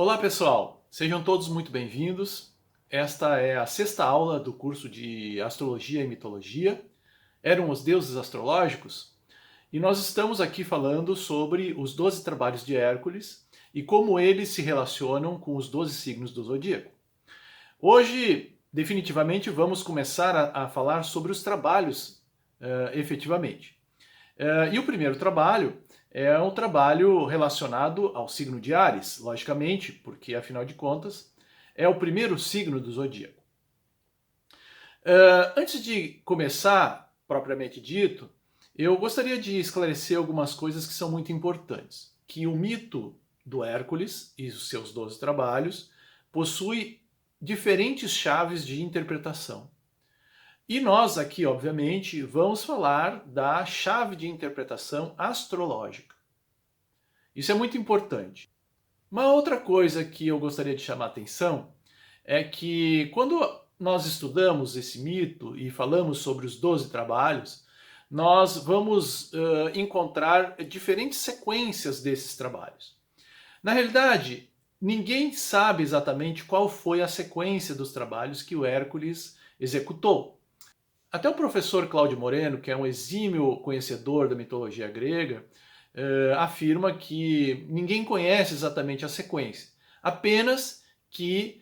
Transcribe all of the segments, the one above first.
Olá pessoal, sejam todos muito bem-vindos. Esta é a sexta aula do curso de Astrologia e Mitologia. Eram os deuses astrológicos? E nós estamos aqui falando sobre os 12 trabalhos de Hércules e como eles se relacionam com os 12 signos do zodíaco. Hoje, definitivamente, vamos começar a falar sobre os trabalhos efetivamente. E o primeiro trabalho é um trabalho relacionado ao signo de Áries, logicamente, porque afinal de contas é o primeiro signo do zodíaco. Antes de começar, propriamente dito, eu gostaria de esclarecer algumas coisas que são muito importantes. Que o mito do Hércules e os seus 12 trabalhos possui diferentes chaves de interpretação. E nós aqui, obviamente, vamos falar da chave de interpretação astrológica. Isso é muito importante. Uma outra coisa que eu gostaria de chamar a atenção é que quando nós estudamos esse mito e falamos sobre os 12 trabalhos, nós vamos encontrar diferentes sequências desses trabalhos. Na realidade, ninguém sabe exatamente qual foi a sequência dos trabalhos que o Hércules executou. Até o professor Cláudio Moreno, que é um exímio conhecedor da mitologia grega, afirma que ninguém conhece exatamente a sequência, apenas que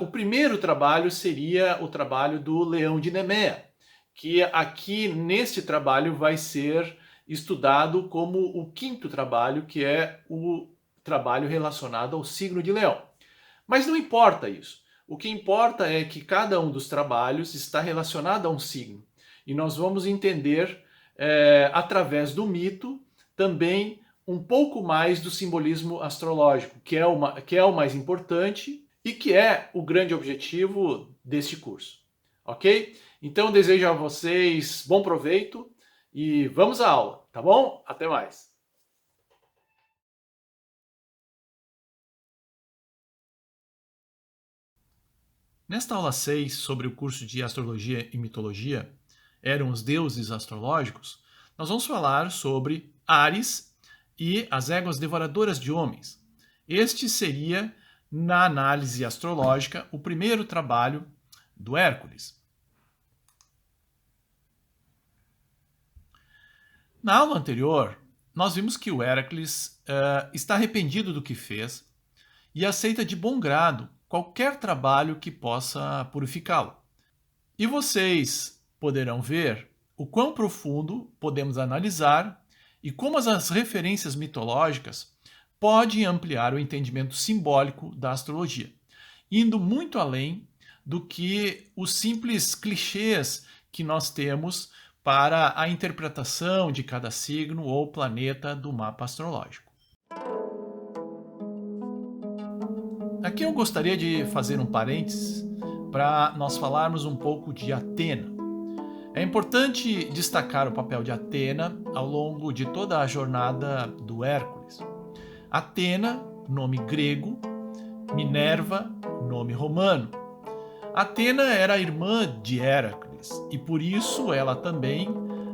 o primeiro trabalho seria o trabalho do Leão de Nemea, que aqui neste trabalho vai ser estudado como o quinto trabalho, que é o trabalho relacionado ao signo de Leão. Mas não importa isso. O que importa é que cada um dos trabalhos está relacionado a um signo. E nós vamos entender, através do mito, também um pouco mais do simbolismo astrológico, que é o mais importante e que é o grande objetivo deste curso. Ok? Então desejo a vocês bom proveito e vamos à aula, tá bom? Até mais! Nesta aula 6, sobre o curso de Astrologia e Mitologia, eram os deuses astrológicos, nós vamos falar sobre Áries e as éguas devoradoras de homens. Este seria, na análise astrológica, o primeiro trabalho do Hércules. Na aula anterior, nós vimos que o Hércules está arrependido do que fez e aceita de bom grado qualquer trabalho que possa purificá-lo. E vocês poderão ver o quão profundo podemos analisar e como as referências mitológicas podem ampliar o entendimento simbólico da astrologia, indo muito além do que os simples clichês que nós temos para a interpretação de cada signo ou planeta do mapa astrológico. Aqui eu gostaria de fazer um parênteses para nós falarmos um pouco de Atena. É importante destacar o papel de Atena ao longo de toda a jornada do Hércules. Atena, nome grego, Minerva, nome romano. Atena era irmã de Hércules e por isso ela também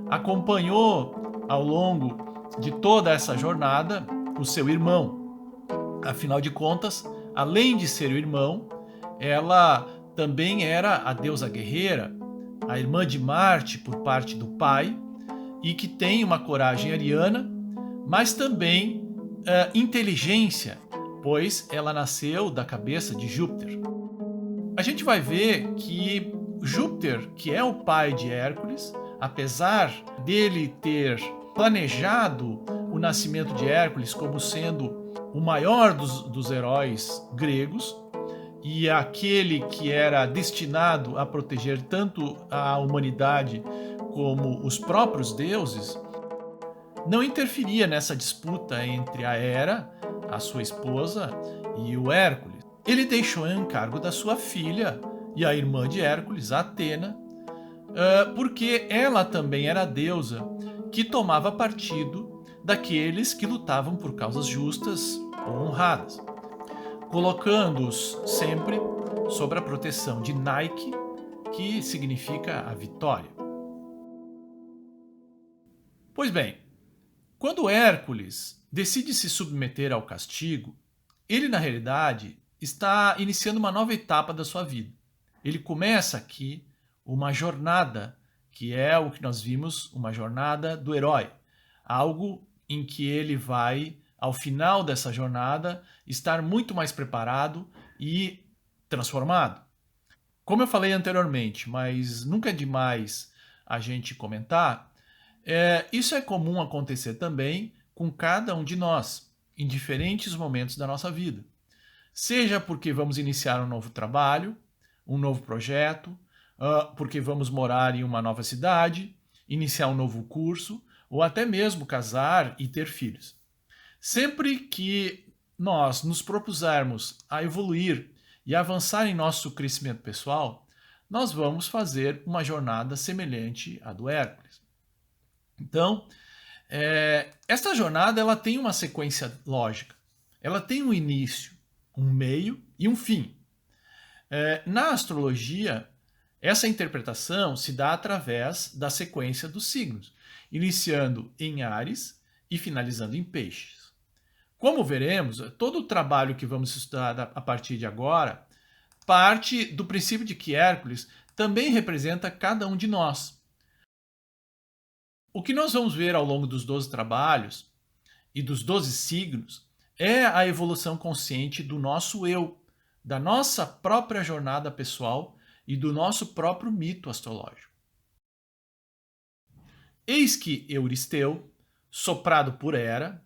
acompanhou ao longo de toda essa jornada o seu irmão. Afinal de contas, além de ser o irmão, ela também era a deusa guerreira, a irmã de Marte por parte do pai, e que tem uma coragem ariana, mas também inteligência, pois ela nasceu da cabeça de Júpiter. A gente vai ver que Júpiter, que é o pai de Hércules, apesar dele ter planejado o nascimento de Hércules como sendo o maior dos heróis gregos, e aquele que era destinado a proteger tanto a humanidade como os próprios deuses, não interferia nessa disputa entre a Hera, a sua esposa, e o Hércules. Ele deixou em encargo da sua filha e a irmã de Hércules, Atena, porque ela também era a deusa que tomava partido daqueles que lutavam por causas justas ou honradas, colocando-os sempre sob a proteção de Nike, que significa a vitória. Pois bem, quando Hércules decide se submeter ao castigo, Ele, na realidade, está iniciando uma nova etapa da sua vida. Ele começa aqui uma jornada, que é o que nós vimos, uma jornada do herói. Algo em que ele vai, ao final dessa jornada, estar muito mais preparado e transformado. Como eu falei anteriormente, mas nunca é demais a gente comentar, isso é comum acontecer também com cada um de nós, em diferentes momentos da nossa vida. Seja porque vamos iniciar um novo trabalho, um novo projeto, porque vamos morar em uma nova cidade, iniciar um novo curso, ou até mesmo casar e ter filhos. Sempre que nós nos propusermos a evoluir e avançar em nosso crescimento pessoal, nós vamos fazer uma jornada semelhante à do Hércules. Então, esta jornada ela tem uma sequência lógica. Ela tem um início, um meio e um fim. Na astrologia, essa interpretação se dá através da sequência dos signos, iniciando em Áries e finalizando em Peixes. Como veremos, todo o trabalho que vamos estudar a partir de agora parte do princípio de que Hércules também representa cada um de nós. O que nós vamos ver ao longo dos 12 trabalhos e dos 12 signos é a evolução consciente do nosso eu, da nossa própria jornada pessoal e do nosso próprio mito astrológico. Eis que Euristeu, soprado por Hera,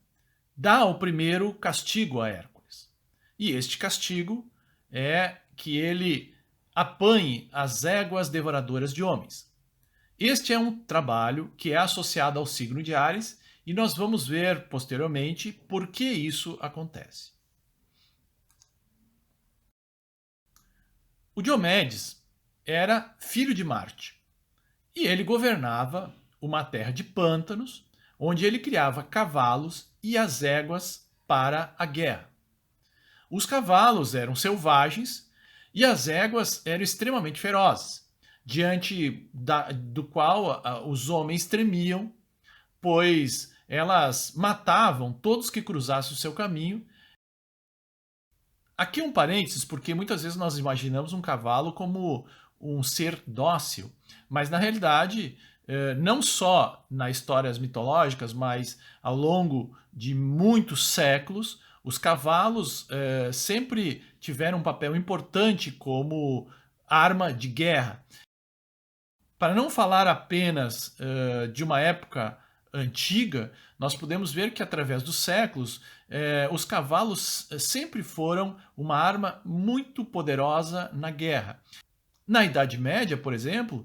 dá o primeiro castigo a Hércules. E este castigo é que ele apanhe as éguas devoradoras de homens. Este é um trabalho que é associado ao signo de Áries e nós vamos ver posteriormente por que isso acontece. O Diomedes era filho de Marte e ele governava uma terra de pântanos, onde ele criava cavalos e as éguas para a guerra. Os cavalos eram selvagens e as éguas eram extremamente ferozes, diante do qual os homens tremiam, pois elas matavam todos que cruzassem o seu caminho. Aqui um parênteses, porque muitas vezes nós imaginamos um cavalo como um ser dócil, mas na realidade, não só nas histórias mitológicas, mas ao longo de muitos séculos, os cavalos sempre tiveram um papel importante como arma de guerra. Para não falar apenas de uma época antiga, nós podemos ver que através dos séculos, os cavalos sempre foram uma arma muito poderosa na guerra. Na Idade Média, por exemplo,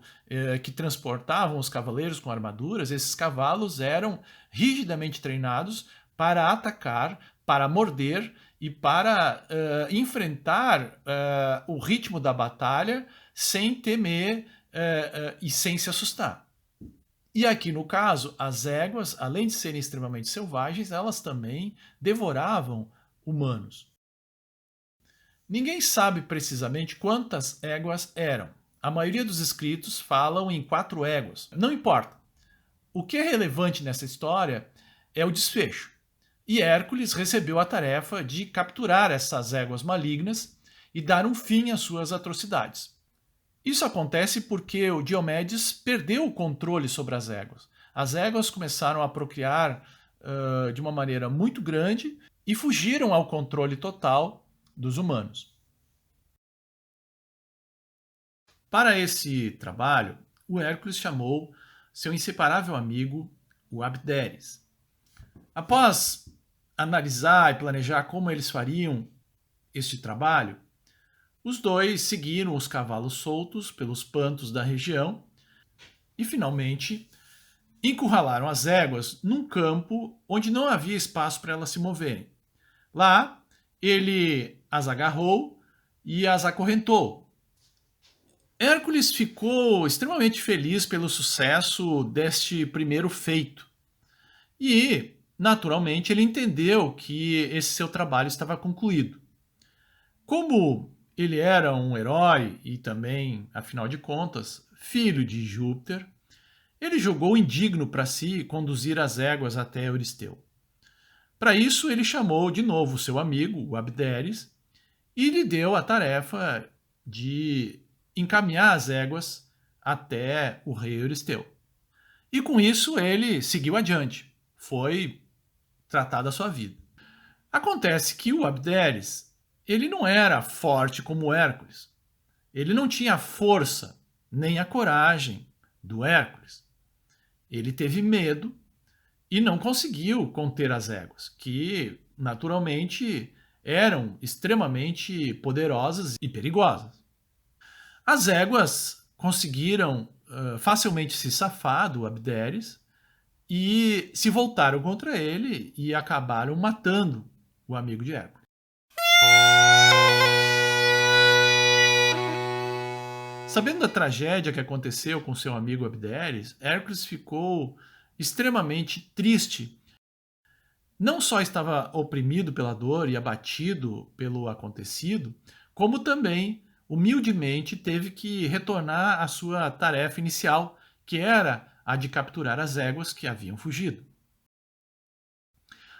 que transportavam os cavaleiros com armaduras, esses cavalos eram rigidamente treinados para atacar, para morder e para enfrentar o ritmo da batalha sem temer e sem se assustar. E aqui no caso, as éguas, além de serem extremamente selvagens, elas também devoravam humanos. Ninguém sabe precisamente quantas éguas eram. A maioria dos escritos falam em 4 éguas. Não importa. O que é relevante nessa história é o desfecho. E Hércules recebeu a tarefa de capturar essas éguas malignas e dar um fim às suas atrocidades. Isso acontece porque o Diomedes perdeu o controle sobre as éguas. As éguas começaram a procriar de uma maneira muito grande e fugiram ao controle total dos humanos. Para esse trabalho, o Hércules chamou seu inseparável amigo, o Abderes. Após analisar e planejar como eles fariam este trabalho, os dois seguiram os cavalos soltos pelos pantos da região e, finalmente, encurralaram as éguas num campo onde não havia espaço para elas se moverem. Lá, ele as agarrou e as acorrentou. Hércules ficou extremamente feliz pelo sucesso deste primeiro feito e, naturalmente, ele entendeu que esse seu trabalho estava concluído. Como ele era um herói e também, afinal de contas, filho de Júpiter, ele julgou indigno para si conduzir as éguas até Euristeu. Para isso, ele chamou de novo seu amigo, o Abderes, e lhe deu a tarefa de encaminhar as éguas até o rei Euristeu. E com isso ele seguiu adiante, foi tratar da sua vida. Acontece que o Abderes, ele não era forte como Hércules. Ele não tinha a força nem a coragem do Hércules. Ele teve medo e não conseguiu conter as éguas, que naturalmente eram extremamente poderosas e perigosas. As éguas conseguiram facilmente se safar do Abderes e se voltaram contra ele e acabaram matando o amigo de Hércules. Sabendo da tragédia que aconteceu com seu amigo Abderes, Hércules ficou extremamente triste. Não só estava oprimido pela dor e abatido pelo acontecido, como também, humildemente, teve que retornar à sua tarefa inicial, que era a de capturar as éguas que haviam fugido.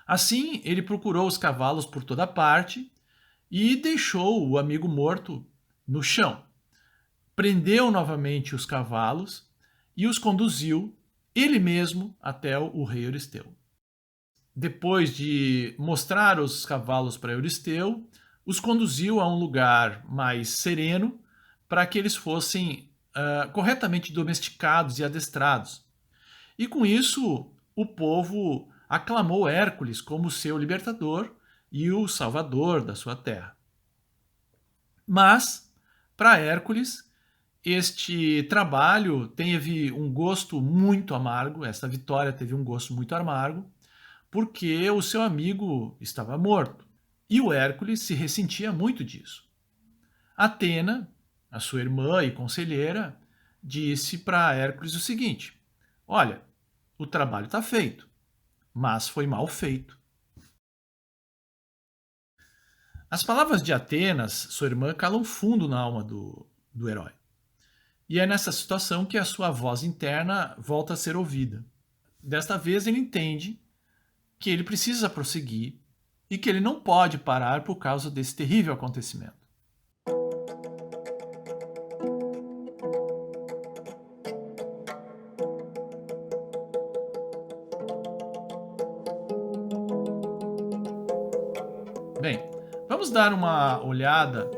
Assim, ele procurou os cavalos por toda parte e deixou o amigo morto no chão. Prendeu novamente os cavalos e os conduziu ele mesmo até o rei Euristeu. Depois de mostrar os cavalos para Euristeu, os conduziu a um lugar mais sereno para que eles fossem corretamente domesticados e adestrados. E com isso, o povo aclamou Hércules como seu libertador e o salvador da sua terra. Mas, para Hércules, este trabalho teve um gosto muito amargo, essa vitória teve um gosto muito amargo, porque o seu amigo estava morto. E o Hércules se ressentia muito disso. Atena, a sua irmã e conselheira, disse para Hércules o seguinte: olha, o trabalho está feito, mas foi mal feito. As palavras de Atenas, sua irmã, calam fundo na alma do herói. E é nessa situação que a sua voz interna volta a ser ouvida. Desta vez ele entende que ele precisa prosseguir e que ele não pode parar por causa desse terrível acontecimento. Bem, vamos dar uma olhada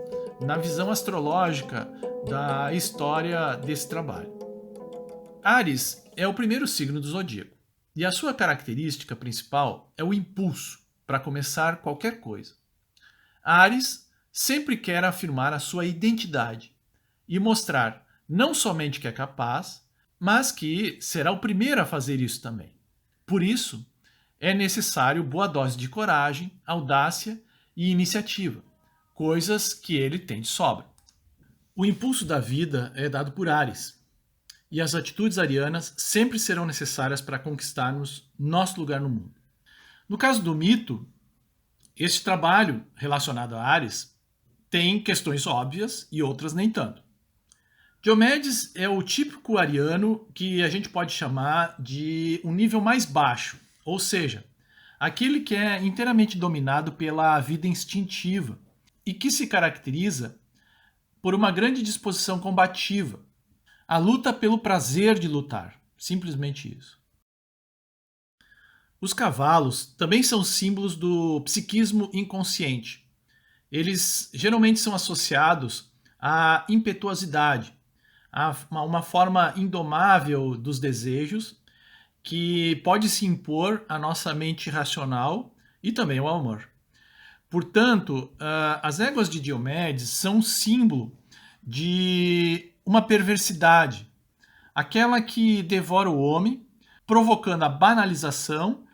na visão astrológica da história desse trabalho. Áries é o primeiro signo do zodíaco e a sua característica principal é o impulso para começar qualquer coisa. Áries sempre quer afirmar a sua identidade e mostrar não somente que é capaz, mas que será o primeiro a fazer isso também. Por isso, é necessário boa dose de coragem, audácia e iniciativa, coisas que ele tem de sobra. O impulso da vida é dado por Áries, e as atitudes arianas sempre serão necessárias para conquistarmos nosso lugar no mundo. No caso do mito, este trabalho relacionado a Áries tem questões óbvias e outras nem tanto. Diomedes é o típico ariano que a gente pode chamar de um nível mais baixo, ou seja, aquele que é inteiramente dominado pela vida instintiva e que se caracteriza por uma grande disposição combativa. A luta pelo prazer de lutar, simplesmente isso. Os cavalos também são símbolos do psiquismo inconsciente. Eles geralmente são associados à impetuosidade, a uma forma indomável dos desejos que pode se impor à nossa mente racional e também ao amor. Portanto, as éguas de Diomedes são um símbolo de uma perversidade, aquela que devora o homem, provocando a banalização,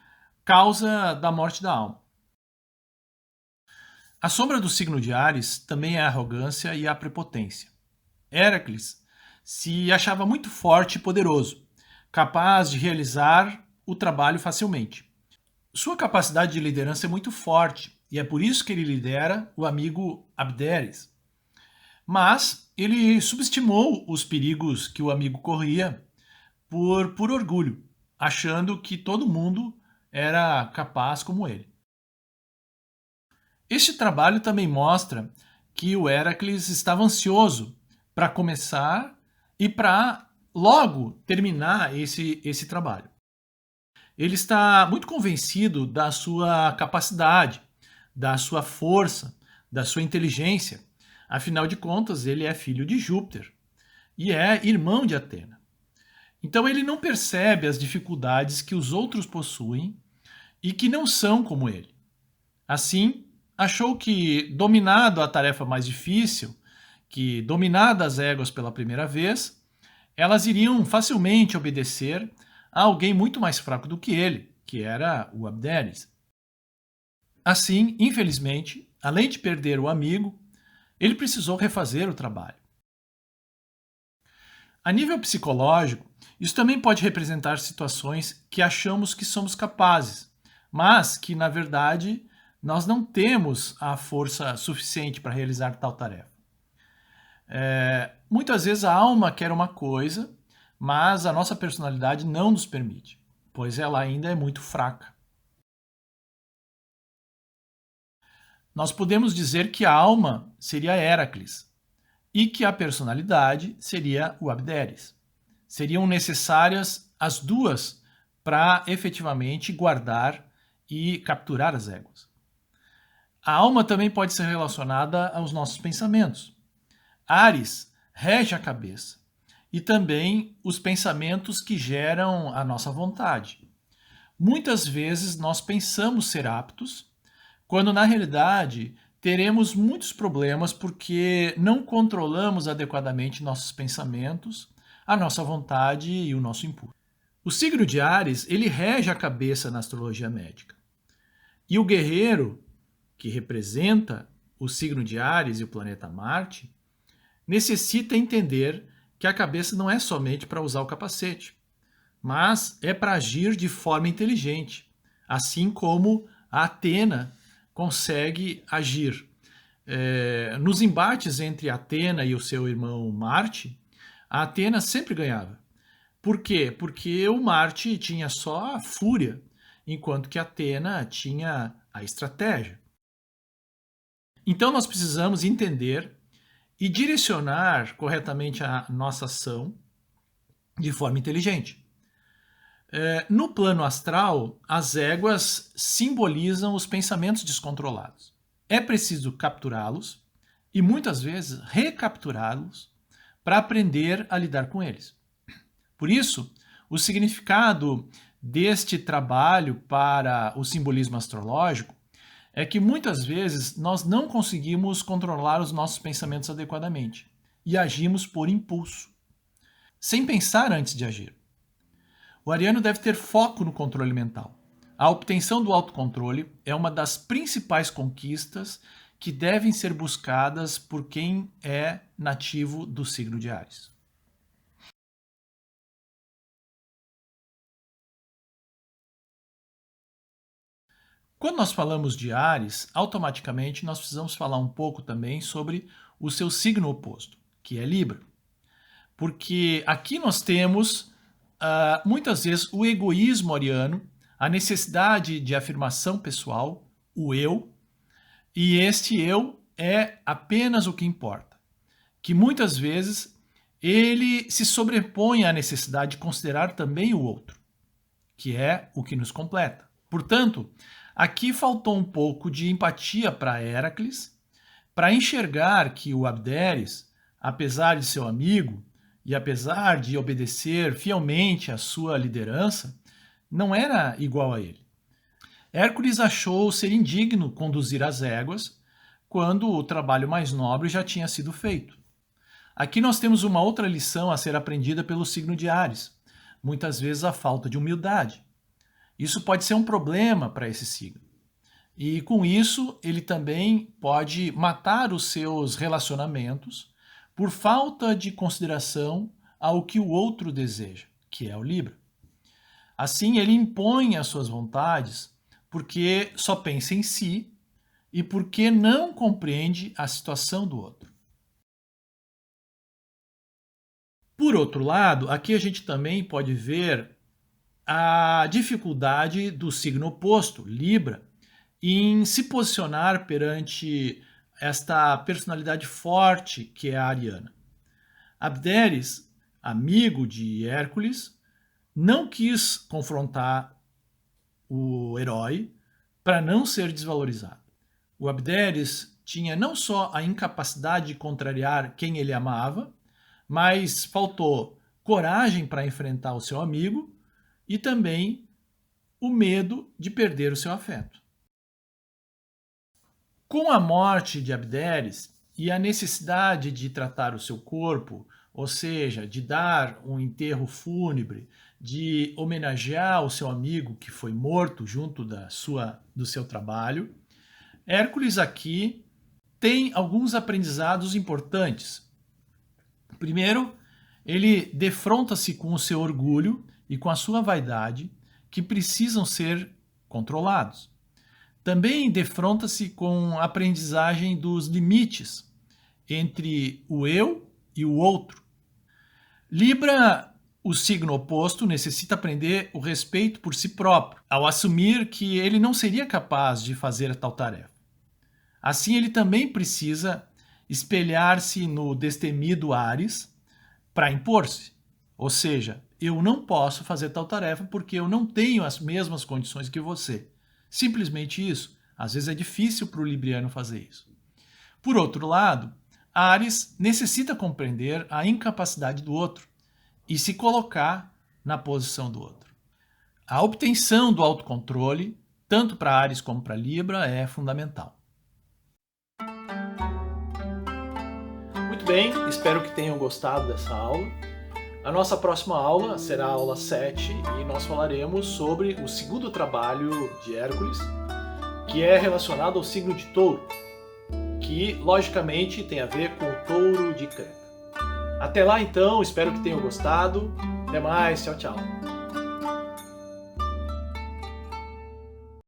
causa da morte da alma. A sombra do signo de Áries também é a arrogância e a prepotência. Hércules se achava muito forte e poderoso, capaz de realizar o trabalho facilmente. Sua capacidade de liderança é muito forte e é por isso que ele lidera o amigo Abderes. Mas ele subestimou os perigos que o amigo corria por orgulho, achando que todo mundo era capaz como ele. Este trabalho também mostra que o Héracles estava ansioso para começar e para logo terminar esse trabalho. Ele está muito convencido da sua capacidade, da sua força, da sua inteligência. Afinal de contas, ele é filho de Júpiter e é irmão de Atena. Então ele não percebe as dificuldades que os outros possuem e que não são como ele. Assim, achou que, dominado a tarefa mais difícil, que dominada as éguas pela primeira vez, elas iriam facilmente obedecer a alguém muito mais fraco do que ele, que era o Abderes. Assim, infelizmente, além de perder o amigo, ele precisou refazer o trabalho. A nível psicológico, isso também pode representar situações que achamos que somos capazes, mas que, na verdade, nós não temos a força suficiente para realizar tal tarefa. Muitas vezes a alma quer uma coisa, mas a nossa personalidade não nos permite, pois ela ainda é muito fraca. Nós podemos dizer que a alma seria Héracles e que a personalidade seria o Abderes. Seriam necessárias as duas para efetivamente guardar e capturar as éguas. A alma também pode ser relacionada aos nossos pensamentos. Ares rege a cabeça e também os pensamentos que geram a nossa vontade. Muitas vezes nós pensamos ser aptos, quando na realidade teremos muitos problemas porque não controlamos adequadamente nossos pensamentos, a nossa vontade e o nosso impulso. O signo de Áries, ele rege a cabeça na astrologia médica. E o guerreiro, que representa o signo de Áries e o planeta Marte, necessita entender que a cabeça não é somente para usar o capacete, mas é para agir de forma inteligente, assim como a Atena consegue agir. Nos embates entre Atena e o seu irmão Marte, a Atena sempre ganhava. Por quê? Porque o Marte tinha só a fúria, enquanto que a Atena tinha a estratégia. Então nós precisamos entender e direcionar corretamente a nossa ação de forma inteligente. No plano astral, as éguas simbolizam os pensamentos descontrolados. É preciso capturá-los e muitas vezes recapturá-los para aprender a lidar com eles. Por isso, o significado deste trabalho para o simbolismo astrológico é que muitas vezes nós não conseguimos controlar os nossos pensamentos adequadamente e agimos por impulso, sem pensar antes de agir. O ariano deve ter foco no controle mental. A obtenção do autocontrole é uma das principais conquistas que devem ser buscadas por quem é nativo do signo de Áries. Quando nós falamos de Áries, automaticamente nós precisamos falar um pouco também sobre o seu signo oposto, que é Libra. Porque aqui nós temos muitas vezes o egoísmo ariano, a necessidade de afirmação pessoal, o eu, e este eu é apenas o que importa. Que muitas vezes ele se sobrepõe à necessidade de considerar também o outro, que é o que nos completa. Portanto, aqui faltou um pouco de empatia para Héracles, para enxergar que o Abderes, apesar de seu amigo e apesar de obedecer fielmente à sua liderança, não era igual a ele. Hércules achou ser indigno conduzir as éguas quando o trabalho mais nobre já tinha sido feito. Aqui nós temos uma outra lição a ser aprendida pelo signo de Áries, muitas vezes a falta de humildade. Isso pode ser um problema para esse signo. E com isso, ele também pode matar os seus relacionamentos por falta de consideração ao que o outro deseja, que é o Libra. Assim, ele impõe as suas vontades porque só pensa em si e porque não compreende a situação do outro. Por outro lado, aqui a gente também pode ver a dificuldade do signo oposto, Libra, em se posicionar perante esta personalidade forte que é a Ariana. Abderes, amigo de Hércules, não quis confrontar o herói para não ser desvalorizado. O Abderes tinha não só a incapacidade de contrariar quem ele amava, mas faltou coragem para enfrentar o seu amigo e também o medo de perder o seu afeto. Com a morte de Abderes e a necessidade de tratar o seu corpo, ou seja, de dar um enterro fúnebre, de homenagear o seu amigo que foi morto junto do seu trabalho, Hércules aqui tem alguns aprendizados importantes. Primeiro, ele defronta-se com o seu orgulho e com a sua vaidade, que precisam ser controlados. Também defronta-se com a aprendizagem dos limites entre o eu e o outro. Libra, o signo oposto, necessita aprender o respeito por si próprio, ao assumir que ele não seria capaz de fazer tal tarefa. Assim, ele também precisa espelhar-se no destemido Ares para impor-se. Ou seja, eu não posso fazer tal tarefa porque eu não tenho as mesmas condições que você. Simplesmente isso. Às vezes é difícil para o libriano fazer isso. Por outro lado, Ares necessita compreender a incapacidade do outro e se colocar na posição do outro. A obtenção do autocontrole, tanto para Ares como para Libra, é fundamental. Muito bem, espero que tenham gostado dessa aula. A nossa próxima aula será a aula 7 e nós falaremos sobre o segundo trabalho de Hércules, que é relacionado ao signo de Touro, que logicamente tem a ver com o touro de Creta. Até lá então, espero que tenham gostado. Até mais, tchau, tchau.